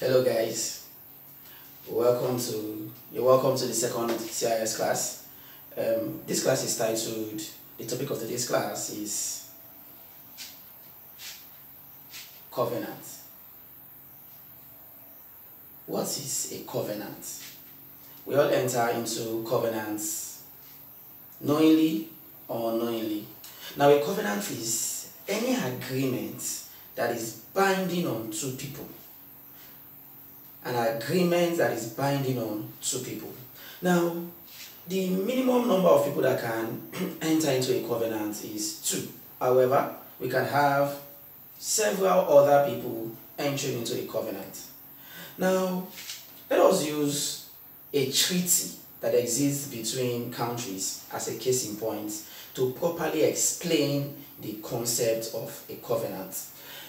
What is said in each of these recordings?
Hello guys, you're welcome to the second C.R.S class. This class is titled, the topic of today's class is covenant. What is a covenant? We all enter into covenants knowingly or unknowingly. Now a covenant is any agreement that is binding on two people. An agreement that is binding on two people. Now, the minimum number of people that can enter into a covenant is 2. However, we can have several other people entering into a covenant. Now, let us use a treaty that exists between countries as a case in point to properly explain the concept of a covenant.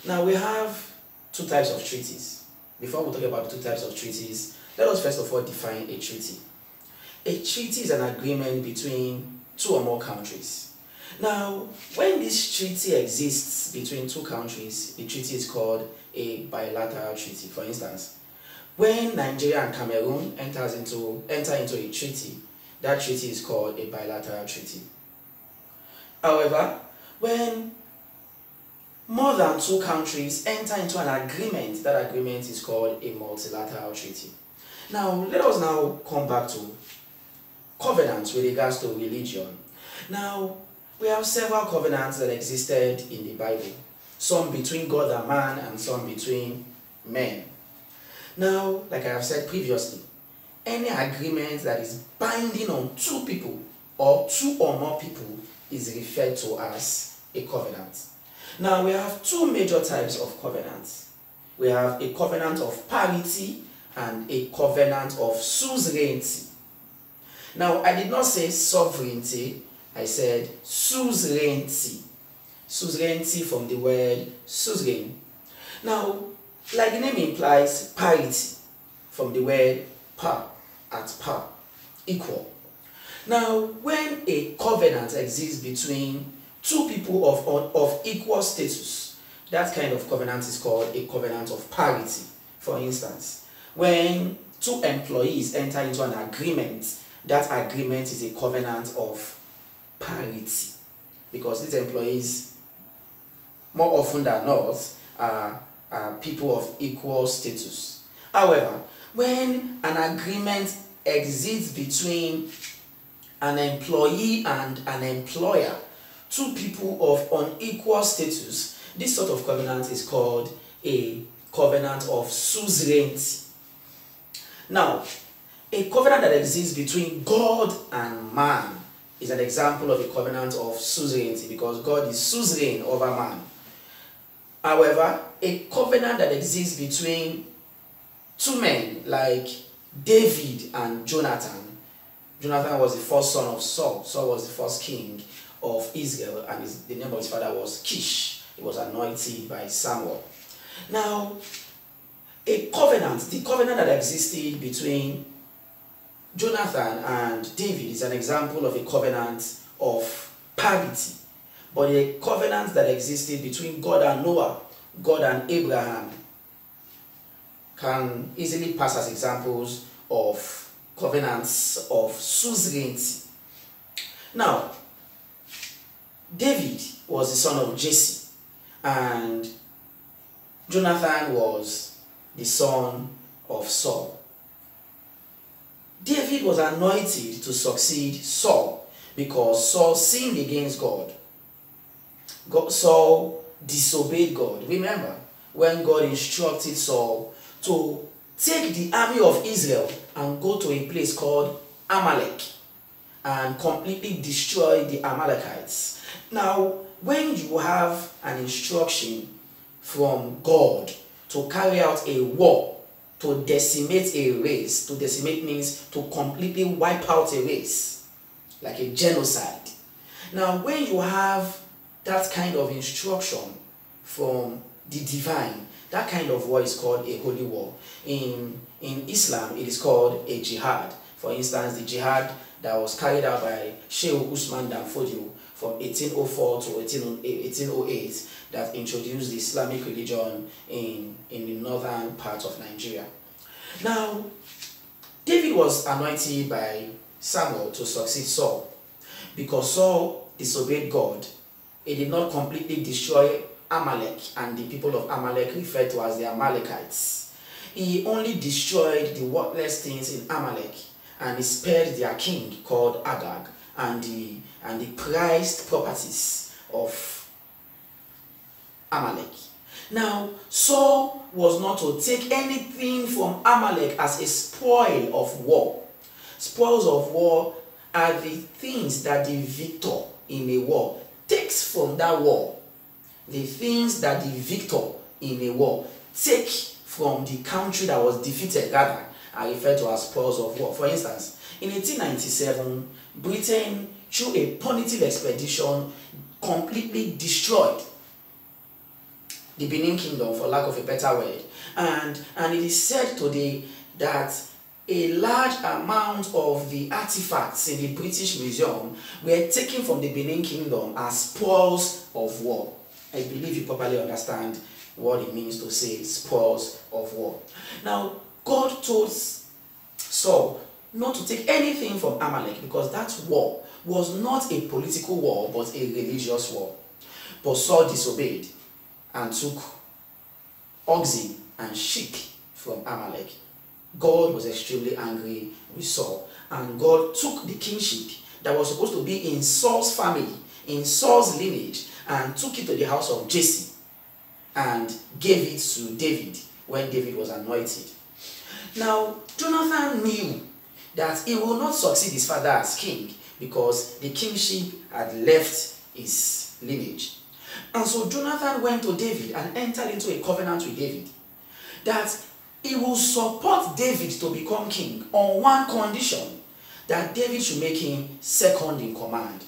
Now, we have 2 types of treaties. Before we talk about the 2 types of treaties, let us first of all define a treaty. A treaty is an agreement between 2 or more countries. Now, when this treaty exists between 2 countries, the treaty is called a bilateral treaty. For instance, when Nigeria and Cameroon enter into a treaty, that treaty is called a bilateral treaty. However, when more than 2 countries enter into an agreement, that agreement is called a multilateral treaty. Now, let us now come back to covenants with regards to religion. Now, we have several covenants that existed in the Bible. Some between God and man and some between men. Now, like I have said previously, any agreement that is binding on 2 people or 2 or more people is referred to as a covenant. Now, we have 2 major types of covenants. We have a covenant of parity and a covenant of suzerainty. Now, I did not say sovereignty, I said suzerainty. Suzerainty from the word suzerain. Now, like the name implies, parity from the word par, at par, equal. Now, when a covenant exists between 2 people of equal status, that kind of covenant is called a covenant of parity. For instance, when 2 employees enter into an agreement, that agreement is a covenant of parity, because these employees, more often than not, are people of equal status. However, when an agreement exists between an employee and an employer, 2 people of unequal status, this sort of covenant is called a covenant of suzerainty. Now, a covenant that exists between God and man is an example of a covenant of suzerainty, because God is suzerain over man. However, a covenant that exists between 2 men like David and Jonathan. Jonathan was the first son of Saul. Saul was the first king of Israel, and the name of his father was Kish. He was anointed by Samuel. Now, the covenant that existed between Jonathan and David is an example of a covenant of parity. But a covenant that existed between God and Noah, God and Abraham, can easily pass as examples of covenants of suzerainty. Now, David was the son of Jesse, and Jonathan was the son of Saul. David was anointed to succeed Saul because Saul sinned against God. Saul disobeyed God. Remember, when God instructed Saul to take the army of Israel and go to a place called Amalek and completely destroy the Amalekites. Now, when you have an instruction from God to carry out a war, to decimate a race, to decimate means to completely wipe out a race, like a genocide. Now, when you have that kind of instruction from the divine, that kind of war is called a holy war. In Islam, it is called a jihad. For instance, the jihad that was carried out by Sheikh Usman Dan Fodio from 1804 to 1808 that introduced the Islamic religion in the northern part of Nigeria. Now, David was anointed by Samuel to succeed Saul. Because Saul disobeyed God, he did not completely destroy Amalek and the people of Amalek referred to as the Amalekites. He only destroyed the worthless things in Amalek, and he spared their king called Agag and the prized properties of Amalek. Now, Saul was not to take anything from Amalek as a spoil of war. Spoils of war are the things that the victor in a war takes from that war. The things that the victor in a war take from the country that was defeated, rather, are referred to as spoils of war. For instance, in 1897, Britain, through a punitive expedition, completely destroyed the Benin Kingdom, for lack of a better word. And it is said today that a large amount of the artifacts in the British Museum were taken from the Benin Kingdom as spoils of war. I believe you properly understand what it means to say spoils of war. Now, God told Saul not to take anything from Amalek because that war was not a political war but a religious war. But Saul disobeyed and took oxen and sheep from Amalek. God was extremely angry with Saul, and God took the kingship that was supposed to be in Saul's family, in Saul's lineage, and took it to the house of Jesse and gave it to David when David was anointed. Now, Jonathan knew that he will not succeed his father as king because the kingship had left his lineage. And so Jonathan went to David and entered into a covenant with David that he will support David to become king on one condition, that David should make him second in command.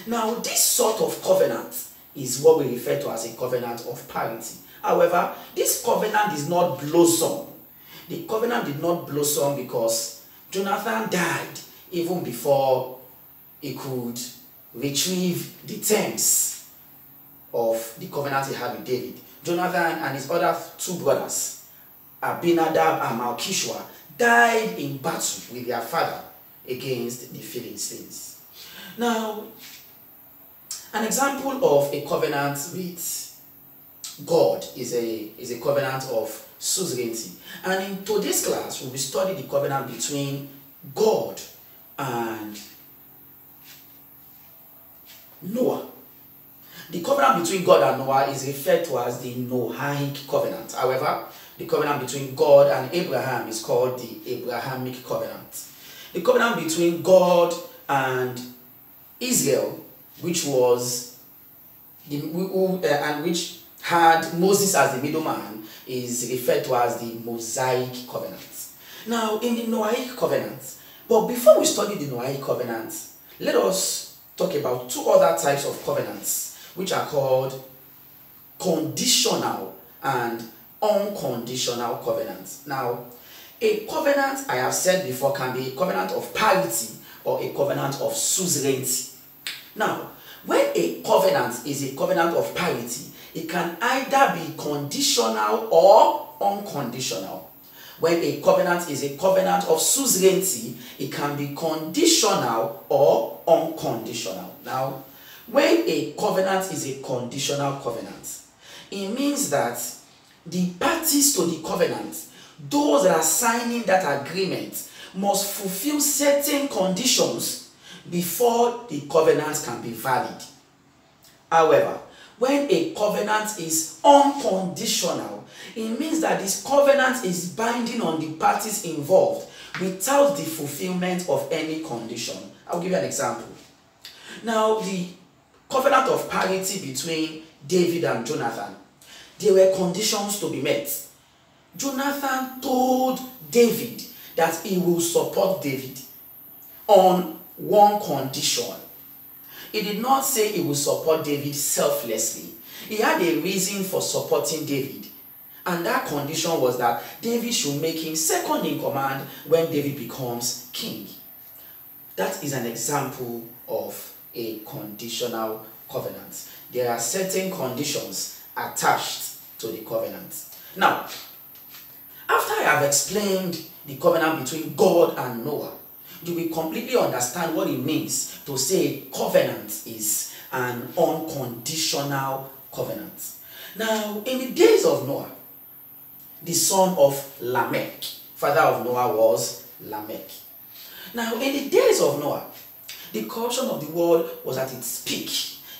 Now, this sort of covenant is what we refer to as a covenant of parity. However, this covenant did not blossom. The covenant did not blossom because Jonathan died even before he could retrieve the terms of the covenant he had with David. Jonathan and his other two brothers, Abinadab and Malchishua, died in battle with their father against the Philistines. Now, an example of a covenant with God is a covenant of suzerainty. And in today's class, we will study the covenant between God and Noah. The covenant between God and Noah is referred to as the Noahic covenant. However, the covenant between God and Abraham is called the Abrahamic covenant. The covenant between God and Israel, which was which had Moses as the middleman, is referred to as the Mosaic covenant. Now, in the Noahic covenant, but before we study the Noahic covenant, let us talk about two other types of covenants, which are called conditional and unconditional covenants. Now, a covenant, I have said before, can be a covenant of parity or a covenant of suzerainty. Now, when a covenant is a covenant of parity, it can either be conditional or unconditional. When a covenant is a covenant of suzerainty, it can be conditional or unconditional. Now, when a covenant is a conditional covenant, it means that the parties to the covenant, those that are signing that agreement, must fulfill certain conditions before the covenant can be valid. However, when a covenant is unconditional, it means that this covenant is binding on the parties involved without the fulfillment of any condition. I'll give you an example. Now, the covenant of parity between David and Jonathan, there were conditions to be met. Jonathan told David that he will support David on one condition. He did not say he will support David selflessly. He had a reason for supporting David, and that condition was that David should make him second in command when David becomes king. That is an example of a conditional covenant. There are certain conditions attached to the covenant. Now, after I have explained the covenant between God and Noah, you will completely understand what it means to say covenant is an unconditional covenant. Now, in the days of Noah, the son of Lamech, father of Noah was Lamech. Now, in the days of Noah, the corruption of the world was at its peak.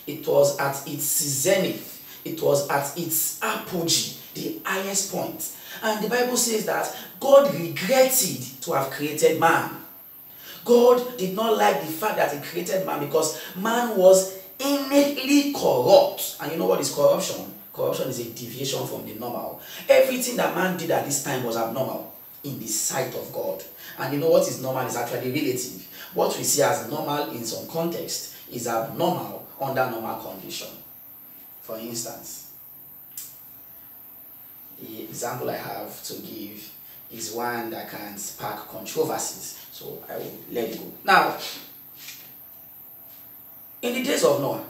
It was at its zenith. It was at its apogee, the highest point. And the Bible says that God regretted to have created man. God did not like the fact that he created man because man was innately corrupt. And you know what is corruption? Corruption is a deviation from the normal. Everything that man did at this time was abnormal in the sight of God. And you know what is normal is actually relative. What we see as normal in some context is abnormal under normal condition. For instance, the example I have to give is one that can spark controversies. So I will let it go. Now, in the days of Noah,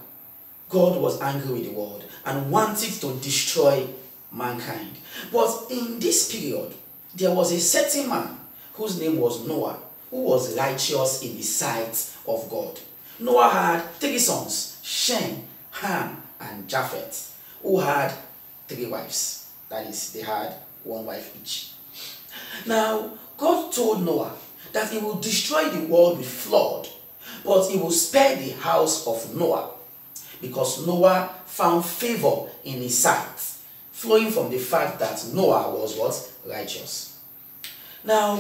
God was angry with the world and wanted to destroy mankind. But in this period, there was a certain man whose name was Noah, who was righteous in the sight of God. Noah had 3 sons, Shem, Ham, and Japheth, who had 3 wives. That is, they had 1 wife each. Now, God told Noah that he will destroy the world with flood, but he will spare the house of Noah, because Noah found favor in his sight, flowing from the fact that Noah was what? Righteous. Now,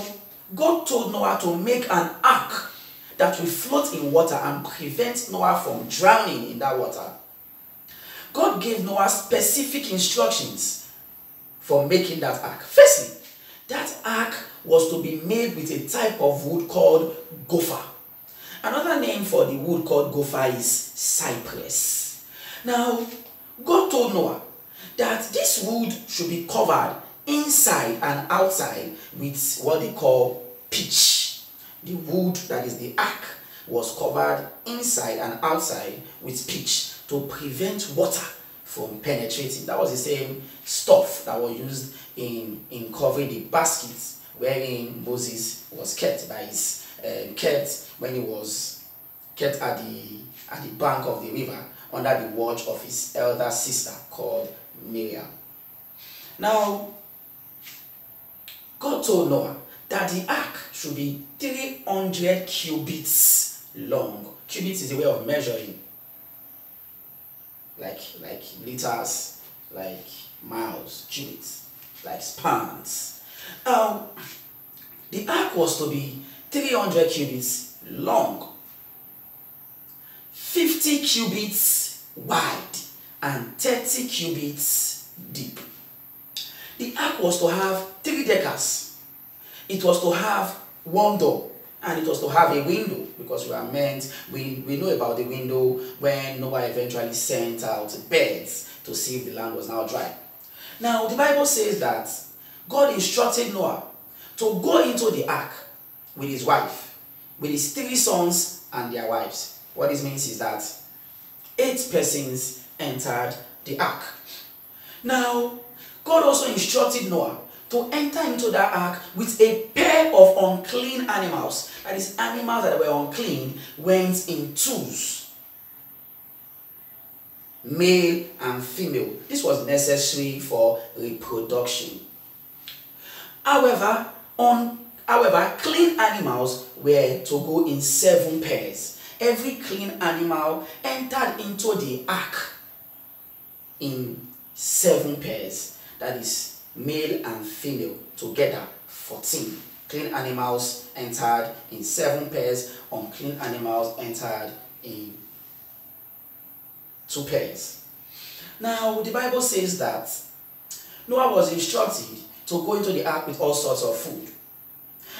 God told Noah to make an ark that will float in water and prevent Noah from drowning in that water. God gave Noah specific instructions for making that ark. Firstly, that ark was to be made with a type of wood called gopher. Another name for the wood called gopher is cypress. Now, God told Noah that this wood should be covered inside and outside with what they call pitch. The wood that is the ark was covered inside and outside with pitch to prevent water from penetrating. That was the same stuff that was used in covering the baskets wherein Moses was kept by his when he was kept at the bank of the river under the watch of his elder sister called Miriam. Now, God told Noah that the ark should be 300 cubits long. Cubits is a way of measuring, like liters, like miles, cubits, like spans. The ark was to be 300 cubits long, 50 cubits wide, and 30 cubits deep. The ark was to have 3 deckers. It was to have 1 door, and it was to have a window, because we know about the window when Noah eventually sent out birds to see if the land was now dry. Now, the Bible says that God instructed Noah to go into the ark with his wife, with his 3 sons and their wives. What this means is that 8 persons entered the ark. Now, God also instructed Noah to enter into that ark with a pair of unclean animals. That is, animals that were unclean went in 2s, male and female. This was necessary for reproduction. However, clean animals were to go in 7 pairs. Every clean animal entered into the ark in 7 pairs. That is, male and female together, 14. Clean animals entered in 7 pairs. Unclean animals entered in 2 pairs. Now, the Bible says that Noah was instructed to go into the ark with all sorts of food.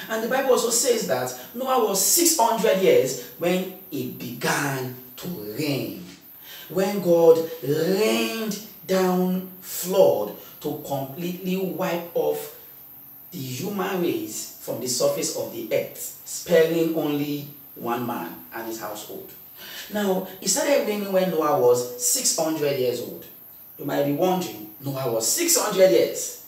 And the Bible also says that Noah was 600 years when it began to rain. When God rained down flood to completely wipe off the human race from the surface of the earth, sparing only 1 man and his household. Now, it started raining when Noah was 600 years old. You might be wondering, Noah was 600 years.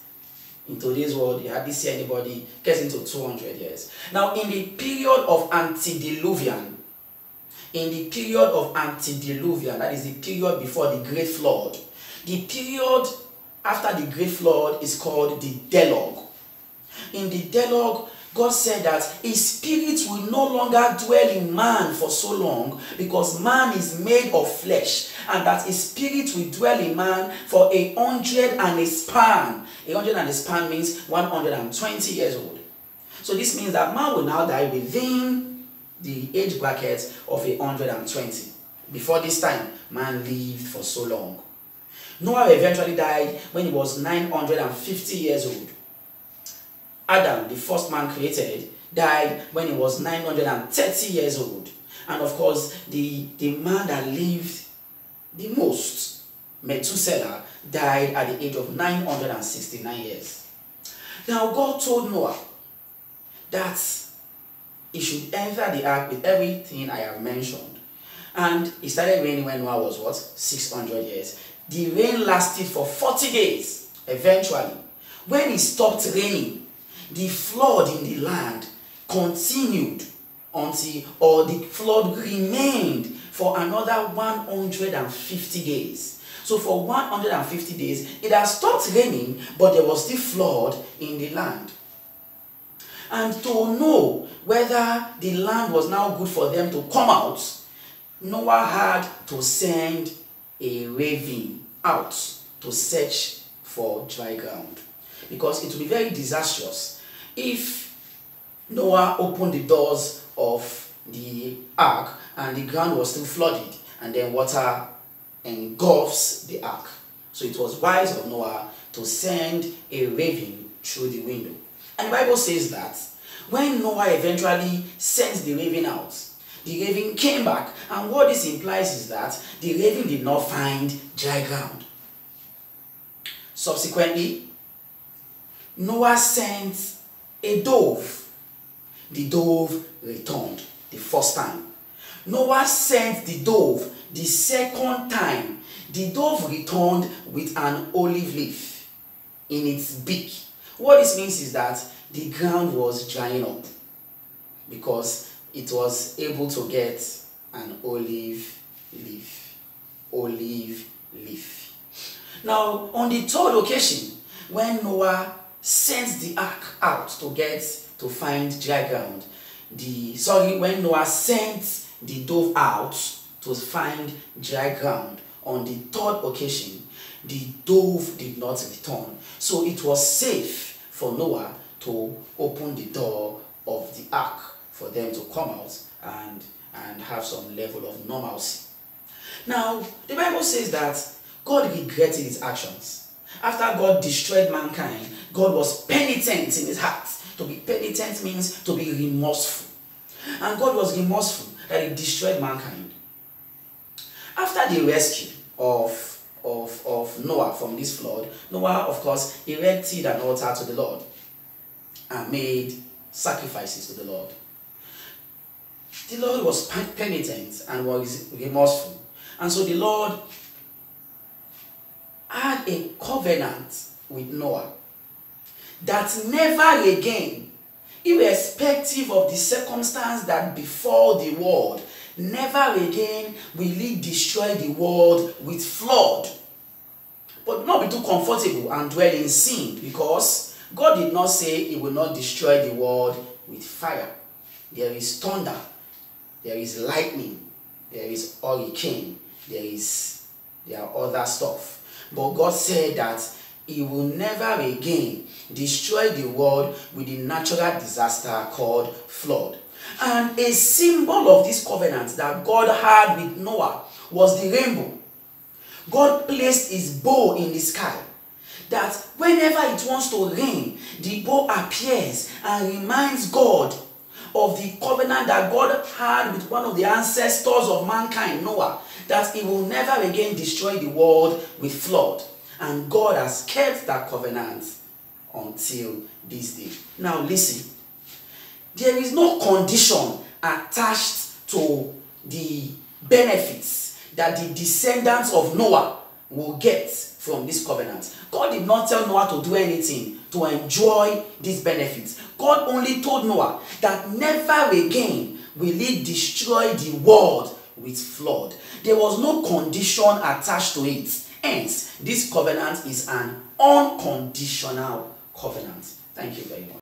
In today's world, you hardly see anybody get into 200 years. Now, in the period of antediluvian, that is the period before the Great Flood, the period after the Great Flood is called the Deluge. In the Deluge, God said that His Spirit will no longer dwell in man for so long because man is made of flesh, and that His Spirit will dwell in man for 100 and a span. 100 and a span means 120 years old. So this means that man will now die within the age bracket of 120. Before this time, man lived for so long. Noah eventually died when he was 950 years old. Adam, the first man created, died when he was 930 years old. And of course, the man that lived the most, Methuselah, died at the age of 969 years. Now, God told Noah that he should enter the ark with everything I have mentioned. And it started raining when Noah was what? 600 years. The rain lasted for 40 days. Eventually, when it stopped raining, the flood in the land continued or the flood remained for another 150 days. So for 150 days, it has stopped raining, but there was still flood in the land. And to know whether the land was now good for them to come out, Noah had to send a raven out to search for dry ground, because it would be very disastrous if Noah opened the doors of the ark and the ground was still flooded and then water engulfs the ark. So it was wise of Noah to send a raven through the window. And the Bible says that when Noah eventually sent the raven out, the raven came back, and what this implies is that the raven did not find dry ground. Subsequently, Noah sent a dove. The dove returned the first time. Noah sent the dove the second time. The dove returned with an olive leaf in its beak. What this means is that the ground was drying up because it was able to get an olive leaf. Olive leaf. Now, on the third occasion, when Noah sent the ark out to find dry ground, when Noah sent the dove out to find dry ground, on the third occasion, the dove did not return. So it was safe for Noah to open the door of the ark for them to come out and have some level of normalcy. Now, the Bible says that God regretted his actions. After God destroyed mankind, God was penitent in his heart. To be penitent means to be remorseful. And God was remorseful that he destroyed mankind. After the rescue of Noah from this flood, Noah, of course, erected an altar to the Lord and made sacrifices to the Lord. The Lord was penitent and was remorseful. And so the Lord had a covenant with Noah that never again, irrespective of the circumstance that befall the world, never again will he destroy the world with flood. But not be too comfortable and dwell in sin, because God did not say he will not destroy the world with fire. There is thunder, there is lightning, there is hurricane, there are other stuff. But God said that he will never again destroy the world with a natural disaster called flood. And a symbol of this covenant that God had with Noah was the rainbow. God placed his bow in the sky, that whenever it wants to rain, the bow appears and reminds God of the covenant that God had with one of the ancestors of mankind, Noah, that he will never again destroy the world with flood. And God has kept that covenant until this day. Now listen, there is no condition attached to the benefits that the descendants of Noah will get from this covenant. God did not tell Noah to do anything to enjoy these benefits. God only told Noah that never again will he destroy the world with flood. There was no condition attached to it. Hence, this covenant is an unconditional covenant. Thank you very much.